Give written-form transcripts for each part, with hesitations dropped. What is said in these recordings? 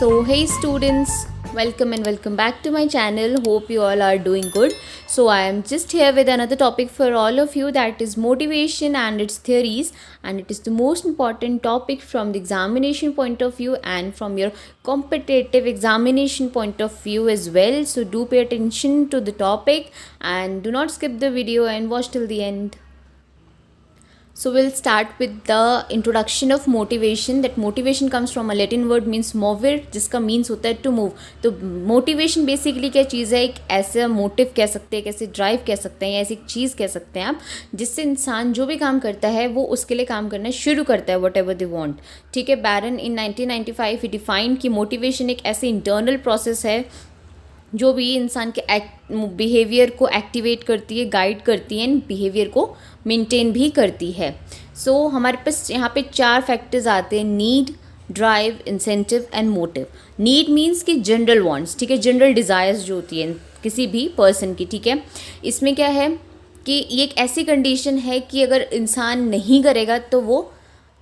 So hey students, welcome back to my channel. Hope you all are doing good. So I am just here with another topic for all of you, that is motivation and its theories, and it is the most important topic from the examination point of view and from your competitive examination point of view as well. So do pay attention to the topic and do not skip the video and watch till the end. So we'll start with the introduction of motivation. That motivation comes from a Latin word means mover, जिसका means होता है to move. तो motivation basically क्या चीज़ है, एक ऐसा motive कह सकते हैं, कैसे drive कह सकते हैं, या ऐसी चीज़ कह सकते हैं आप, जिससे इंसान जो भी काम करता है वो उसके लिए काम करना शुरू करता है, whatever they want. ठीक है. बैरन इन 1995 he defined कि motivation एक ऐसे इंटरनल प्रोसेस है जो भी इंसान के बिहेवियर को एक्टिवेट करती है, गाइड करती है, एंड बिहेवियर को मेंटेन भी करती है. सो हमारे पास यहाँ पे 4 फैक्टर्स आते हैं: need, drive, incentive and motive. Need means कि जनरल वांट्स, ठीक है, जनरल डिज़ायर्स जो होती है किसी भी पर्सन की. ठीक है. इसमें क्या है कि ये एक ऐसी कंडीशन है कि अगर इंसान नहीं करेगा तो वो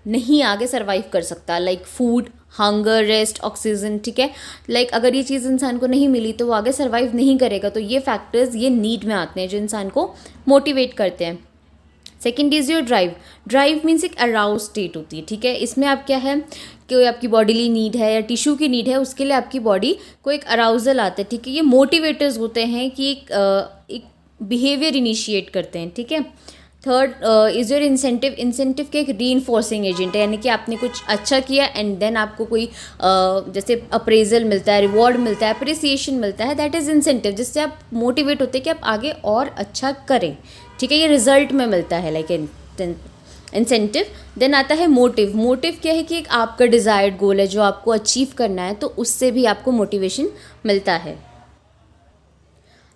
नहीं आगे सर्वाइव कर सकता. Like food, hunger, rest, oxygen. ठीक है. लाइक अगर ये चीज़ इंसान को नहीं मिली तो वो आगे सर्वाइव नहीं करेगा. तो ये फैक्टर्स ये नीड में आते हैं जो इंसान को मोटिवेट करते हैं. Second is your drive. Drive means एक अराउज स्टेट होती है. ठीक है. इसमें आप क्या है कि आपकी बॉडीली नीड है या टिश्यू की नीड है, उसके लिए आपकी बॉडी को एक अराउजल आता है. ठीक है. ये मोटिवेटर्स होते हैं कि एक बिहेवियर इनिशिएट करते हैं. ठीक है. Third is your incentive. Incentive के एक रीइंफोर्सिंग एजेंट है, यानी कि आपने कुछ अच्छा किया एंड देन आपको कोई जैसे अप्रेजल मिलता है, रिवॉर्ड मिलता है, अप्रिसिएशन मिलता है. दैट इज़ इंसेंटिव, जिससे आप मोटिवेट होते हैं कि आप आगे और अच्छा करें. ठीक है. ये रिजल्ट में मिलता है लाइक इंसेंटिव. देन आता है मोटिव. मोटिव क्या है कि एक आपका डिज़ायर्ड गोल है जो आपको अचीव करना है, तो उससे भी आपको मोटिवेशन मिलता है.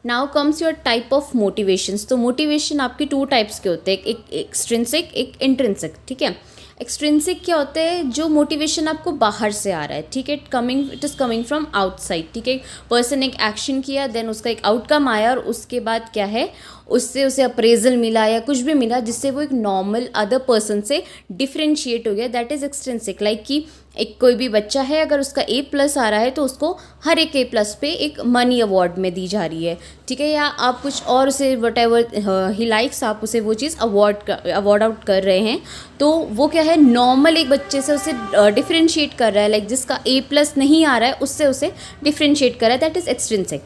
Now comes your type of motivations. तो मोटिवेशन आपके 2 टाइप्स के होते हैं, एक एक्सट्रिंसिक, एक इंट्रिंसिक. ठीक है. एक्सट्रिंसिक क्या होता है, जो मोटिवेशन आपको बाहर से आ रहा है. ठीक है. It is coming from outside. ठीक है. पर्सन एक एक्शन किया, देन उसका एक आउटकम आया और उसके बाद क्या है, उससे उसे अप्रेजल मिला या कुछ भी मिला जिससे वो एक नॉर्मल अदर पर्सन से डिफ्रेंशिएट हो गया. That is extrinsic. लाइक कि एक कोई भी बच्चा है, अगर उसका A+ आ रहा है तो उसको हर एक A+ पे एक मनी अवार्ड में दी जा रही है. ठीक है. या आप कुछ और उसे वट एवर ही लाइक्स, आप उसे वो चीज़ अवार्ड आउट कर रहे हैं, तो वो क्या है, नॉर्मल एक बच्चे से उसे डिफ्रेंशिएट कर रहा है. लाइक जिसका A+ नहीं आ रहा है उससे उसे डिफ्रेंशिएट कर रहा है. That is extrinsic.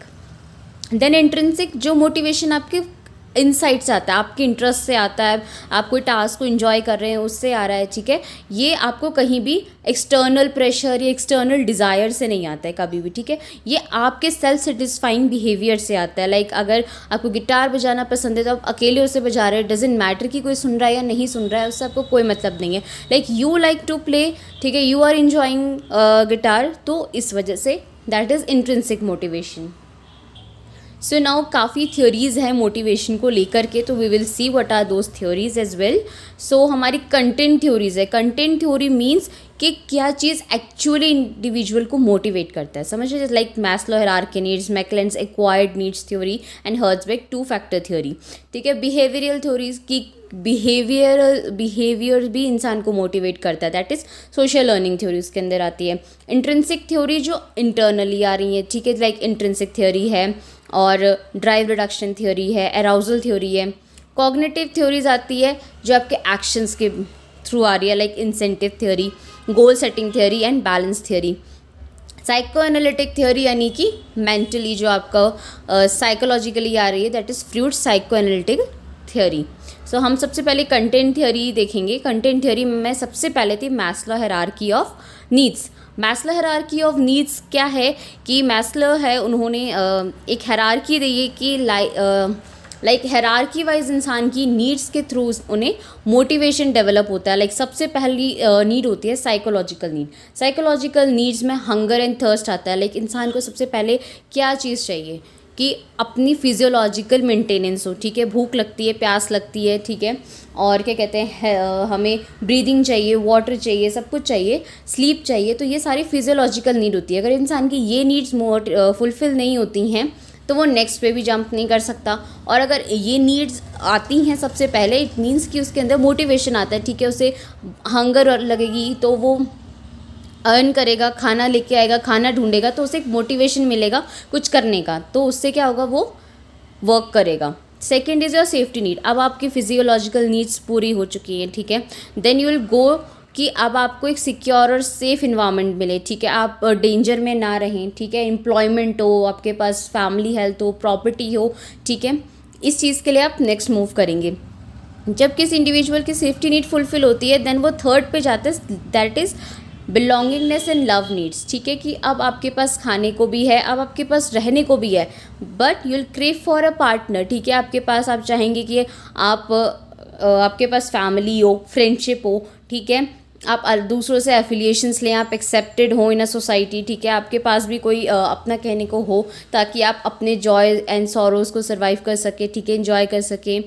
Then intrinsic, जो मोटिवेशन आपके इनसाइट से आता है, आपके इंटरेस्ट से आता है, आप कोई टास्क को एंजॉय कर रहे हैं उससे आ रहा है. ठीक है. ये आपको कहीं भी एक्सटर्नल प्रेशर या एक्सटर्नल डिज़ायर से नहीं आता है कभी भी. ठीक है. ये आपके सेल्फ सेटिस्फाइंग बिहेवियर से आता है. लाइक अगर आपको गिटार बजाना पसंद है तो आप अकेले उसे बजा रहे हैं, डजेंट मैटर कि कोई सुन रहा है या नहीं सुन रहा है, उससे आपको कोई मतलब नहीं है. Like you like to play, ठीक है, यू आर एंजॉइंग गिटार, तो इस वजह से that is intrinsic motivation. So now काफ़ी थ्योरीज़ हैं मोटिवेशन को लेकर के, तो we will see what are those theories as well. So हमारी कंटेंट थ्योरीज है. कंटेंट थ्योरी मीन्स कि क्या चीज़ एक्चुअली इंडिविजुअल को मोटिवेट करता है. समझ लीजिए like Maslow hierarchy needs, McClelland's acquired needs theory and Herzberg 2 factor theory. ठीक है. बिहेवियरल थ्योरीज की बिहेवियर भी इंसान को मोटिवेट करता है. That is social learning theory उसके अंदर आती है. इंट्रिंसिक थ्योरी जो इंटरनली आ रही है. ठीक है. लाइक इंट्रिंसिक थ्योरी है, और ड्राइव रिडक्शन थ्योरी है, अराउजल थ्योरी है. कॉग्निटिव थ्योरीज आती है जो आपके एक्शंस के थ्रू आ रही है, like incentive theory, goal setting theory and balance theory. Psychoanalytic theory यानी कि मेंटली जो आपका साइकोलॉजिकली आ रही है, that is Freud psychoanalytic theory. So हम सबसे पहले कंटेंट थ्योरी देखेंगे. कंटेंट थ्योरी में सबसे पहले थी Maslow hierarchy of needs. Maslow hierarchy of needs क्या है कि मैस्लो है, उन्होंने एक हायरार्की दी है कि लाइक हायरार्की वाइज इंसान की नीड्स के थ्रू उन्हें मोटिवेशन डेवलप होता है. लाइक सबसे पहली नीड होती है साइकोलॉजिकल नीड. साइकोलॉजिकल नीड्स में हंगर एंड थर्स्ट आता है. लाइक इंसान को सबसे पहले क्या चीज़ चाहिए कि अपनी फिजियोलॉजिकल मेंटेनेंस हो. ठीक है. भूख लगती है, प्यास लगती है. ठीक है. और क्या कहते हैं, हमें ब्रीदिंग चाहिए, वाटर चाहिए, सब कुछ चाहिए, स्लीप चाहिए. तो ये सारी फिजियोलॉजिकल नीड होती है. अगर इंसान की ये नीड्स फुलफ़िल नहीं होती हैं तो वो नेक्स्ट पे भी जंप नहीं कर सकता. और अगर ये नीड्स आती हैं सबसे पहले, इट मीन्स कि उसके अंदर मोटिवेशन आता है. ठीक है. उसे हंगर लगेगी तो वो अर्न करेगा, खाना लेके आएगा, खाना ढूंढेगा, तो उसे एक मोटिवेशन मिलेगा कुछ करने का, तो उससे क्या होगा, वो वर्क करेगा। Second is your safety need. अब आपकी फिजियोलॉजिकल नीड्स पूरी हो चुकी हैं, ठीक है, देन यू विल गो कि अब आपको एक सिक्योर और सेफ इन्वायरमेंट मिले, ठीक है, आप डेंजर में ना रहें, ठीक है, एम्प्लॉयमेंट हो, आपके पास फैमिली हेल्थ हो, प्रॉपर्टी हो, ठीक है, इस चीज़ के लिए आप नेक्स्ट मूव करेंगे। जब किसी इंडिविजुअल की सेफ्टी नीड फुलफिल होती है, देन वो थर्ड पे जाते हैं, that is belongingness and love needs, ठीक है, कि अब आपके पास खाने को भी है, अब आपके पास रहने को भी है, but you will crave for a partner, ठीक है, आपके पास, आप चाहेंगे कि आप आपके पास फैमिली हो, फ्रेंडशिप हो, ठीक है, आप दूसरों से एफिलिएशंस लें, आप एक्सेप्टेड हो इन अ सोसाइटी, ठीक है, आपके पास भी कोई अपना कहने को हो, ताकि आप अपने जॉय एंड सॉरोज़ को सर्वाइव कर सकें, ठीक है, इन्जॉय कर सकें,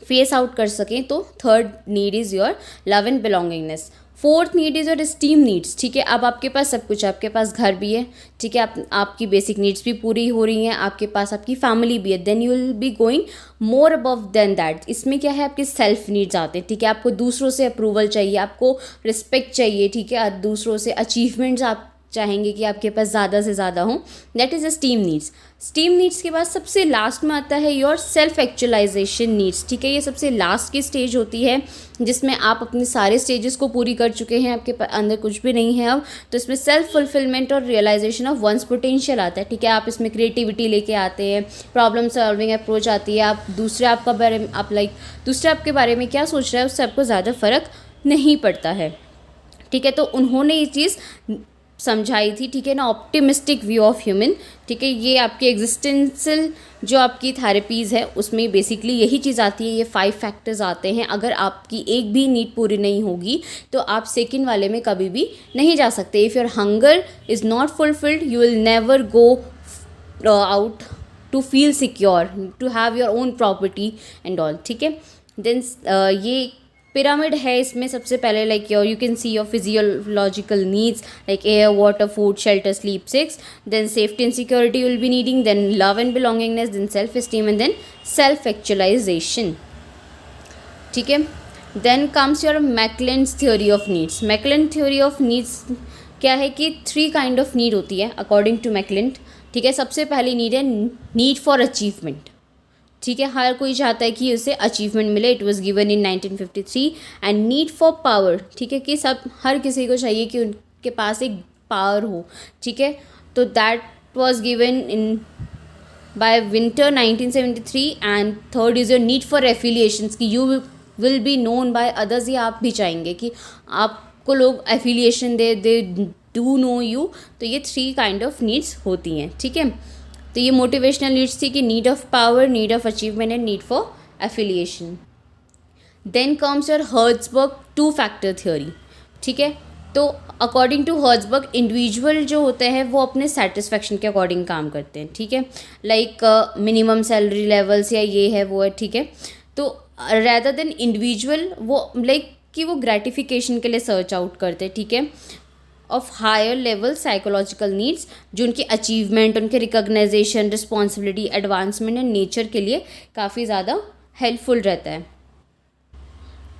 फेस आउट कर सकें। तो third need is your love and belongingness. Fourth need is your steam needs, ठीक है, अब आपके पास सब कुछ, आपके पास घर भी है, ठीक है, आपकी बेसिक नीड्स भी पूरी हो रही हैं, आपके पास आपकी फैमिली भी है, then you will be going more above than that. इसमें क्या है, आपके सेल्फ नीड्स आते हैं, ठीक है, आपको दूसरों से अप्रूवल चाहिए, आपको रिस्पेक्ट चाहिए, ठीक है, दूसरों से अचीवमेंट्स आप चाहेंगे कि आपके पास ज़्यादा से ज़्यादा हो, that is a steam needs. Steam needs के बाद सबसे लास्ट में आता है योर सेल्फ एक्चुअलाइजेशन नीड्स, ठीक है, ये सबसे लास्ट की स्टेज होती है जिसमें आप अपने सारे स्टेजेस को पूरी कर चुके हैं, आपके अंदर कुछ भी नहीं है अब, तो इसमें सेल्फ फुलफिलमेंट और रियलाइजेशन ऑफ वंस पोटेंशियल आता है, ठीक है, आप इसमें क्रिएटिविटी लेके आते हैं, प्रॉब्लम सॉल्विंग अप्रोच आती है, आप दूसरे आपका बारे में, आप दूसरे आपके बारे में क्या सोच रहा है उससे आपको ज़्यादा फ़र्क नहीं पड़ता है, ठीक है, तो उन्होंने ये चीज़ समझाई थी, ठीक है ना, ऑप्टिमिस्टिक व्यू ऑफ ह्यूमन, ठीक है, ये आपकी एग्जिस्टेंशियल जो आपकी थेरेपीज़ है उसमें बेसिकली यही चीज़ आती है, ये 5 फैक्टर्स आते हैं। अगर आपकी एक भी नीड पूरी नहीं होगी तो आप सेकंड वाले में कभी भी नहीं जा सकते। If your hunger is not fulfilled you will never go out to feel secure, to have your own property and all, ठीक है। देन ये पिरामिड है, इसमें सबसे पहले like your, you can see your physiological needs like air, water, food, shelter, sleep, 6, then safety and security will be needing, then love and belongingness, then self esteem and then self actualization, ठीक है। Then comes your McClelland's theory of needs. McClelland theory of needs क्या है कि 3 kind of need होती है according to मैकलेंड, ठीक है। सबसे पहली नीड है नीड फॉर अचीवमेंट, ठीक है, हर कोई चाहता है कि उसे अचीवमेंट मिले, it was given in 1953। And need for power, ठीक है, कि हर किसी को चाहिए कि उनके पास एक पावर हो, ठीक है, तो that was given in by Winter 1973। And third is your need for affiliations, कि you will be known by others, या आप भी चाहेंगे कि आपको लोग affiliation they do know you, तो ये 3 काइंड ऑफ नीड्स होती हैं, ठीक है। तो ये मोटिवेशनल नीड्स थी कि need of power, need of achievement and need for affiliation. Then comes your Herzberg 2 factor theory, ठीक है। तो अकॉर्डिंग टू हर्ट्जबर्ग इंडिविजुअल जो होते हैं वो अपने सेटिस्फैक्शन के अकॉर्डिंग काम करते हैं, ठीक है, लाइक मिनिमम सैलरी लेवल्स या ये है वो है, ठीक है। तो रैदर देन इंडिविजुअल वो लाइक कि वो ग्रेटिफिकेशन के लिए सर्च आउट करते हैं, ठीक है, of higher level psychological needs, जो उनकी अचीवमेंट, उनके recognisation, responsibility, advancement and nature के लिए काफ़ी ज़्यादा हेल्पफुल रहता है।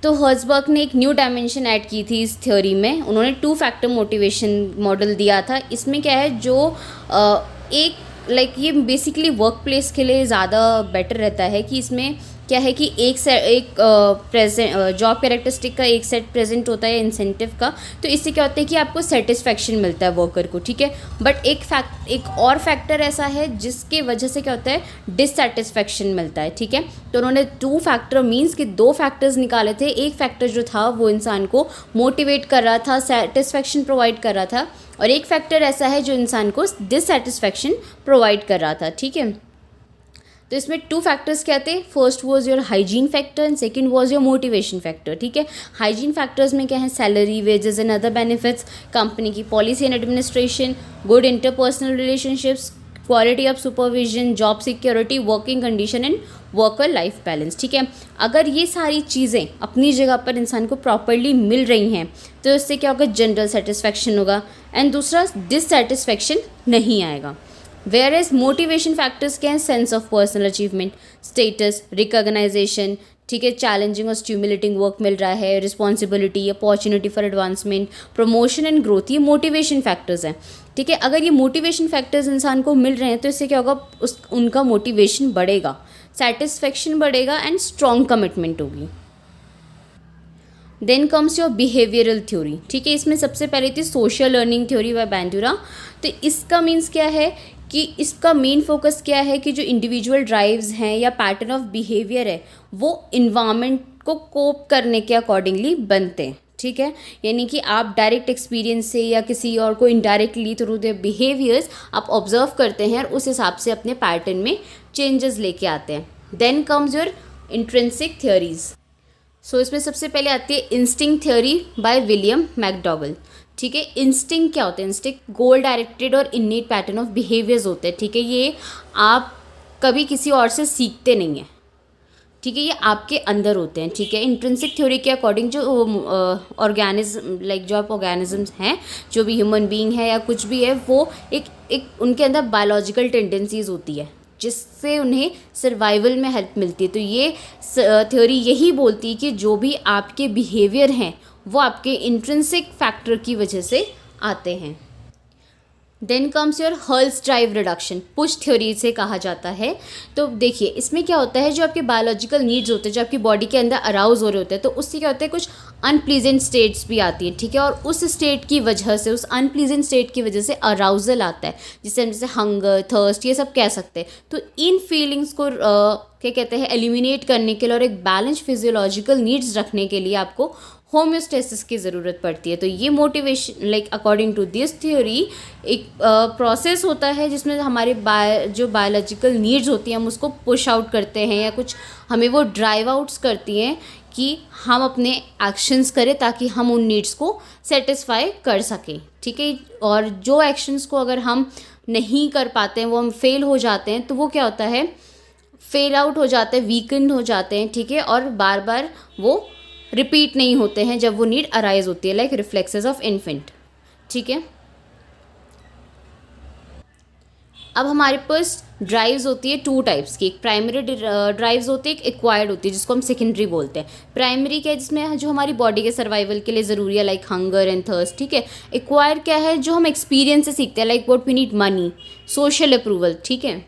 तो हर्ट्जबर्ग ने एक न्यू डायमेंशन ऐड की थी इस थ्योरी में, उन्होंने 2 फैक्टर मोटिवेशन मॉडल दिया था। इसमें क्या है, जो एक लाइक ये बेसिकली वर्क प्लेस के लिए ज़्यादा बेटर रहता है, कि इसमें क्या है कि एक प्रेजेंट जॉब कैरेक्टरिस्टिक का एक सेट प्रेजेंट होता है इंसेंटिव का, तो इससे क्या होता है कि आपको सेटिस्फैक्शन मिलता है वर्कर को, ठीक है। बट एक और फैक्टर ऐसा है जिसके वजह से क्या होता है, डिससेटिस्फैक्शन मिलता है, ठीक है। तो उन्होंने 2 फैक्टर मीन्स कि 2 फैक्टर्स निकाले थे। एक फैक्टर जो था वो इंसान को मोटिवेट कर रहा था, सेटिस्फैक्शन प्रोवाइड कर रहा था, और एक फैक्टर ऐसा है जो इंसान को डिससेटिस्फैक्शन प्रोवाइड कर रहा था, ठीक है। तो इसमें 2 फैक्टर्स क्या थे, first was your hygiene factor and second was your motivation factor, ठीक है। हाइजीन फैक्टर्स में क्या है, salary, wages and other benefits, company की policy and administration, good interpersonal relationships, quality of supervision, job security, working condition and worker life balance, ठीक है। अगर ये सारी चीज़ें अपनी जगह पर इंसान को प्रॉपरली मिल रही हैं तो इससे क्या होगा, जनरल सेटिस्फैक्शन होगा, एंड दूसरा डिससेटिस्फैक्शन नहीं आएगा। Whereas motivation factors क्या हैं, sense of personal achievement, status, recognisation, ठीक है, चैलेंजिंग और स्टिमुलेटिंग वर्क मिल रहा है, responsibility, opportunity for advancement, promotion and growth, ये मोटिवेशन फैक्टर्स हैं। ठीक है, अगर ये मोटिवेशन फैक्टर्स इंसान को मिल रहे हैं तो इससे क्या होगा, उनका मोटिवेशन बढ़ेगा, सेटिस्फेक्शन बढ़ेगा एंड स्ट्रॉन्ग कमिटमेंट होगी। Then comes your behavioural theory. ठीक है, इसमें सबसे पहले थी social learning theory by Bandura. तो इसका मीन्स क्या है कि इसका मेन फोकस क्या है कि जो इंडिविजुअल ड्राइव्स हैं या पैटर्न ऑफ बिहेवियर है वो इन्वायरमेंट को कोप करने के अकॉर्डिंगली बनते हैं। ठीक है, यानी कि आप डायरेक्ट एक्सपीरियंस से या किसी और को इनडायरेक्टली थ्रू देयर बिहेवियर्स आप ऑब्जर्व करते हैं और उस हिसाब से अपने पैटर्न में चेंजेस लेके आते हैं। Then comes your intrinsic theories. So इसमें सबसे पहले आती है instinct theory by William McDougall. ठीक है, इंस्टिंक्ट क्या होता है, इंस्टिंक्ट गोल डायरेक्टेड और इननेट पैटर्न ऑफ बिहेवियर्स होते हैं। ठीक है, ये आप कभी किसी और से सीखते नहीं हैं। ठीक है, ये आपके अंदर होते हैं। ठीक है, इंट्रिंसिक थ्योरी के अकॉर्डिंग जो ऑर्गेनिज्म लाइक जो आप ऑर्गेनिजम्स हैं, जो भी ह्यूमन बीइंग है या कुछ भी है, वो एक उनके अंदर बायोलॉजिकल टेंडेंसीज होती है जिससे उन्हें सर्वाइवल में हेल्प मिलती है। तो ये थ्योरी यही बोलती है कि जो भी आपके बिहेवियर हैं वो आपके इंट्रिंसिक फैक्टर की वजह से आते हैं। Then comes your Hull's drive reduction, push theory से कहा जाता है। तो देखिए इसमें क्या होता है, जो आपके बायोलॉजिकल नीड्स होते हैं, जो आपकी बॉडी के अंदर अराउज हो रहे होते हैं, तो उससे क्या होता है, कुछ अनप्लीजेंट स्टेट्स भी आती हैं। ठीक है, और उस स्टेट की वजह से, उस अनप्लीजेंट स्टेट की वजह से अराउजल आता है, जिसे हम जैसे हंगर, थर्स्ट, ये सब कह सकते हैं। तो इन फीलिंग्स को क्या कहते हैं, एलिमिनेट करने के लिए और एक बैलेंस फिजियोलॉजिकल नीड्स रखने के लिए आपको होम्योस्टेसिस की ज़रूरत पड़ती है। तो ये motivation like according to this theory एक प्रोसेस होता है जिसमें हमारे जो बायोलॉजिकल नीड्स होती हैं हम उसको पुश आउट करते हैं या कुछ हमें वो ड्राइव आउट्स करती हैं कि हम अपने एक्शंस करें ताकि हम उन नीड्स को सेटिस्फाई कर सकें। ठीक है, और जो एक्शंस को अगर हम नहीं कर पाते हैं, वो हम फेल हो जाते हैं, तो वो क्या होता है, फेल आउट हो जाते हैं, वीकेंड हो जाते हैं। ठीक है, और बार बार वो रिपीट नहीं होते हैं जब वो नीड अराइज होती है, लाइक रिफ्लेक्सेस ऑफ इन्फेंट। ठीक है, अब हमारे पास ड्राइव्स होती है टू टाइप्स की, एक प्राइमरी ड्राइव्स होती है, एक एक्वायर्ड होती है जिसको हम सेकेंडरी बोलते हैं। प्राइमरी क्या है, जिसमें जो हमारी बॉडी के सर्वाइवल के लिए ज़रूरी है, लाइक हंगर एंड थर्स्ट। ठीक है, एक्वायर क्या है, जो हम एक्सपीरियंस से सीखते हैं, like what we need money, social approval. ठीक है,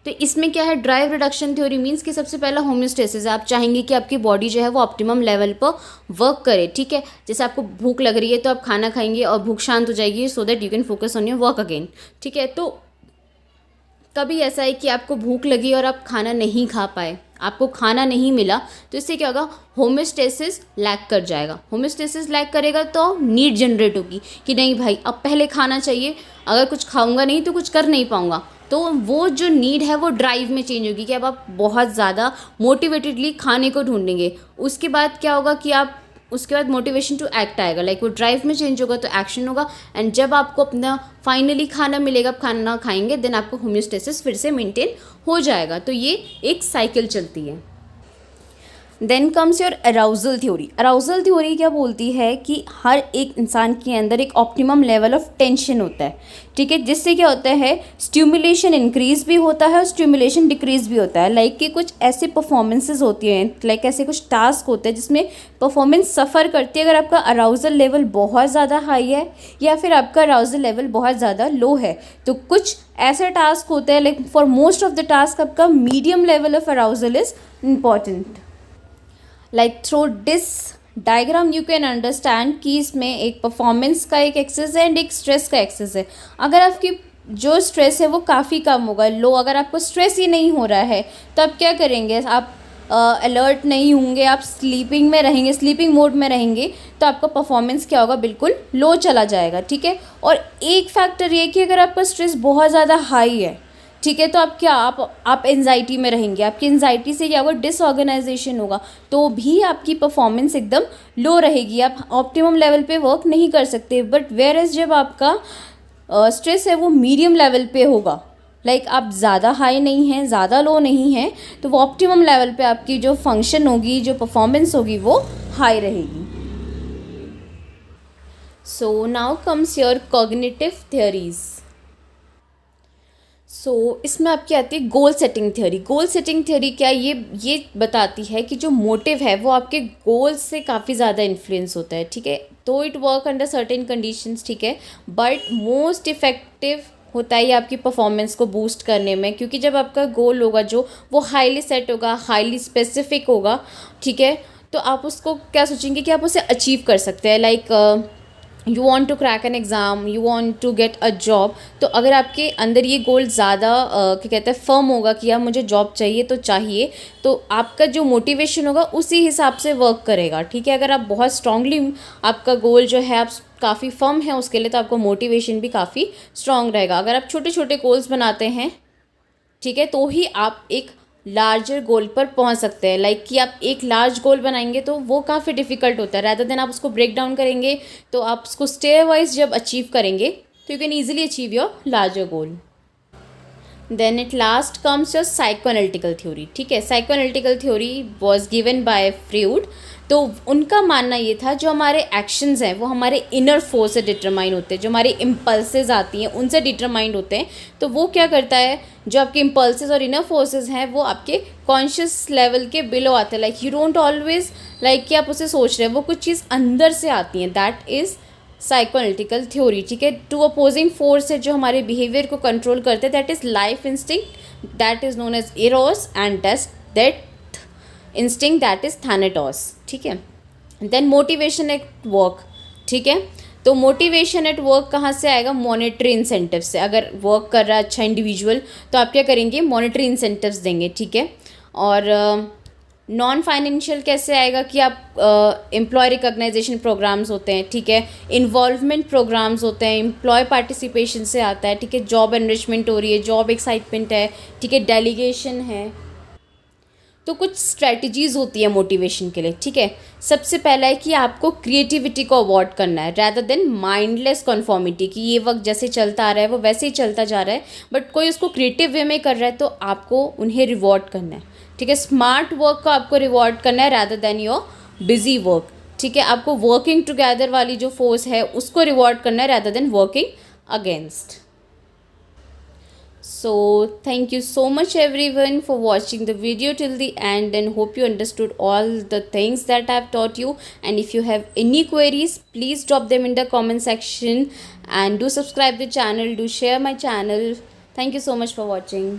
तो इसमें क्या है, ड्राइव रिडक्शन थ्योरी मीन्स कि सबसे पहला होम्योस्टेसिस है। आप चाहेंगे कि आपकी बॉडी जो है वो ऑप्टिमम लेवल पर वर्क करे। ठीक है, जैसे आपको भूख लग रही है तो आप खाना खाएंगे और भूख शांत हो जाएगी so that you can focus on your work again. ठीक है, तो कभी ऐसा है कि आपको भूख लगी और आप खाना नहीं खा पाए, आपको खाना नहीं मिला, तो इससे क्या होगा, होम्योस्टेसिस लैक कर जाएगा। होम्योस्टेसिस लैक करेगा तो नीड जनरेट होगी कि नहीं भाई अब पहले खाना चाहिए, अगर कुछ खाऊंगा नहीं तो कुछ कर नहीं पाऊंगा। तो वो जो नीड है वो ड्राइव में चेंज होगी कि अब आप बहुत ज़्यादा मोटिवेटेडली खाने को ढूंढेंगे। उसके बाद क्या होगा कि आप उसके बाद मोटिवेशन टू एक्ट आएगा, लाइक वो ड्राइव में चेंज होगा तो एक्शन होगा, एंड जब आपको अपना फाइनली खाना मिलेगा, आप खाना खाएंगे, देन आपको होम्योस्टेसिस फिर से मेंटेन हो जाएगा। तो ये एक साइकिल चलती है। Then comes your arousal theory. Arousal theory क्या बोलती है कि हर एक इंसान के अंदर एक ऑप्टिमम लेवल ऑफ टेंशन होता है। ठीक है, जिससे क्या होता है, स्टिमुलेशन इंक्रीज भी होता है और स्टिमुलेशन डिक्रीज भी होता है। लाइक कि कुछ ऐसे परफॉर्मेंसेज होती हैं, लाइक ऐसे कुछ टास्क होते हैं जिसमें परफॉर्मेंस सफ़र करती है अगर आपका अराउजल लेवल बहुत ज़्यादा हाई है या फिर आपका अराउजल लेवल बहुत ज़्यादा लो है। तो कुछ ऐसे टास्क होते हैं, like for most of the task आपका medium level of arousal is important. Like through this diagram you can understand कि इसमें एक परफॉर्मेंस का एक एक्सेस है एंड एक स्ट्रेस का एक्सेस है। अगर आपकी जो स्ट्रेस है वो काफ़ी कम होगा, लो, अगर आपको स्ट्रेस ही नहीं हो रहा है तो आप क्या करेंगे, आप अलर्ट नहीं होंगे, आप स्लीपिंग में रहेंगे, स्लीपिंग मोड में रहेंगे, तो आपका परफॉर्मेंस क्या होगा, बिल्कुल लो चला जाएगा। ठीक है, और एक फैक्टर ये कि अगर आपका स्ट्रेस बहुत ज़्यादा हाई है, ठीक है, तो आप क्या आप एंजाइटी में रहेंगे, आपकी एंजाइटी से क्या होगा, डिसऑर्गेनाइजेशन होगा, तो भी आपकी परफॉर्मेंस एकदम लो रहेगी, आप ऑप्टिमम लेवल पे वर्क नहीं कर सकते। बट वेयर एज जब आपका स्ट्रेस है वो मीडियम लेवल पे होगा, लाइक आप ज़्यादा हाई नहीं हैं, ज़्यादा लो नहीं हैं, तो वो ऑप्टिमम लेवल पे आपकी जो फंक्शन होगी, जो परफॉर्मेंस होगी वो हाई रहेगी। So now comes your cognitive theories. इसमें आपकी आती है गोल setting theory. Goal setting theory क्या है? ये बताती है कि जो मोटिव है वो आपके गोल से काफ़ी ज़्यादा इन्फ्लुएंस होता है, ठीक है। तो it work under certain conditions, ठीक है, बट मोस्ट इफेक्टिव होता है ये आपकी परफॉर्मेंस को बूस्ट करने में, क्योंकि जब आपका गोल होगा जो वो हाईली सेट होगा, हाईली स्पेसिफिक होगा, ठीक है, तो आप उसको क्या सोचेंगे कि आप उसे अचीव कर सकते हैं। Like you want to crack an exam, you want to get a job. तो अगर आपके अंदर ये गोल ज़्यादा क्या कहते हैं फर्म होगा कि यार मुझे जॉब चाहिए तो चाहिए, तो आपका जो मोटिवेशन होगा उसी हिसाब से वर्क करेगा, ठीक है। अगर आप बहुत स्ट्रांगली आपका गोल जो है आप काफ़ी फर्म है उसके लिए, तो आपको मोटिवेशन भी काफ़ी स्ट्रांग रहेगा। अगर आप छोटे छोटे गोल्स बनाते हैं, ठीक है, तो ही आप एक लार्जर गोल पर पहुंच सकते हैं। लाइक कि आप एक लार्ज गोल बनाएंगे तो वो काफ़ी डिफिकल्ट होता है, रैदर देन आप उसको ब्रेक डाउन करेंगे, तो आप उसको स्टेयर वाइज जब अचीव करेंगे तो you can easily achieve your larger goal. Then it last comes your psychoanalytical theory, ठीक है। Psychoanalytical theory was given by Freud. तो उनका मानना ये था जो हमारे एक्शंस हैं वो हमारे इनर फोर्स से डिटरमाइन होते हैं, जो हमारी इम्पल्सेस आती हैं उनसे डिटरमाइंड होते हैं। तो वो क्या करता है, जो आपके इम्पल्सेस और इनर फोर्सेस हैं वो आपके कॉन्शियस लेवल के बिलो आते हैं। Like you don't always like कि आप उसे सोच रहे हैं, वो कुछ चीज़ अंदर से आती हैं। दैट इज़ साइकोएनालिटिकल थ्योरी, ठीक है। टू अपोजिंग फोर्स है जो हमारे बिहेवियर को कंट्रोल करते हैं, that is life instinct, that is known as Eros, and death instinct, that is Thanatos, ठीक है। देन मोटिवेशन एट वर्क, ठीक है। तो मोटिवेशन एट वर्क कहाँ से आएगा? मॉनेटरी इंसेंटिव से। अगर वर्क कर रहा है अच्छा इंडिविजुअल तो आप क्या करेंगे? मॉनेटरी इंसेंटिव्स देंगे, ठीक है। और नॉन फाइनेंशियल कैसे आएगा कि आप एम्प्लॉय रिकॉग्नाइजेशन प्रोग्राम्स होते हैं, ठीक है, इन्वॉल्वमेंट प्रोग्राम्स होते हैं, एम्प्लॉय पार्टिसिपेशन से आता है, ठीक है, जॉब एनरिचमेंट हो रही है, जॉब एक्साइटमेंट है, ठीक है, डेलीगेशन है। तो कुछ स्ट्रेटजीज होती है मोटिवेशन के लिए, ठीक है। सबसे पहला है कि आपको क्रिएटिविटी को अवॉइड करना है रैदर देन माइंडलेस कन्फॉर्मिटी, कि ये वक्त जैसे चलता आ रहा है वो वैसे ही चलता जा रहा है, बट कोई उसको क्रिएटिव वे में कर रहा है तो आपको उन्हें रिवॉर्ड करना है, ठीक है। स्मार्ट वर्क को आपको रिवॉर्ड करना है rather than your busy work, ठीक है। आपको वर्किंग टुगेदर वाली जो फोर्स है उसको रिवॉर्ड करना है rather than working against. So thank you so much everyone for watching the video till the end, and hope you understood all the things that I have taught you. And if you have any queries, please drop them in the comment section, and do subscribe the channel, do share my channel. Thank you so much for watching.